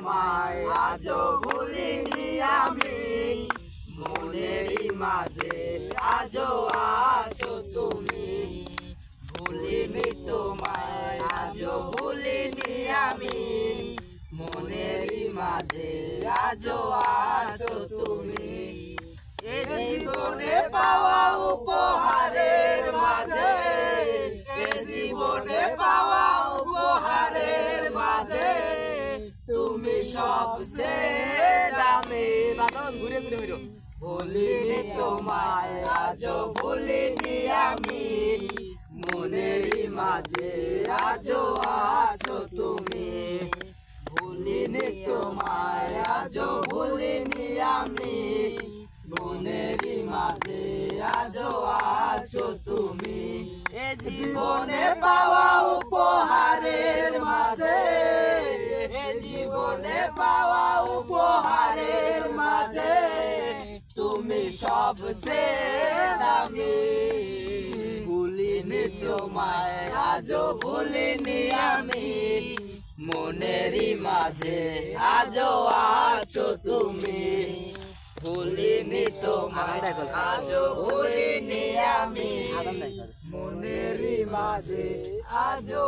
তোমায় আজও ভুলিনি আমি, মনেরই মাঝে আজও আছো তুমি। ভুলিনি তোমায় আজও ভুলিনি আমি, মনেরই মাঝে আজও আছো তুমি। এ জীবনে পাওয়া উপহারের মাঝে, এ জীবনে পাওয়া উপহারের মাঝে তুমি সবচেয়ে দামি। ঘুরে ঘুরে ঘুরে ভুলিনি তোমায় আজও ভুলিনি আমি, মনেরই মাঝে আজও আছো তুমি। ভুলিনি তোমায় আজও ভুলিনি আমি, মনেরই মাঝে আজও আছো তুমি। এ জীবনে পাওয়া উপহারের মাঝে, এ জীবনে পাওয়া উপহারের মাঝে তুমি সবচেয়ে দামি। ভুলিনি তোমায় আজও ভুলিনি আমি, মনেরই মাঝে আজও আছো তুমি। ভুলিনি তোমায় আজও ভুলিনি আমি, মনেরই মাঝে আজও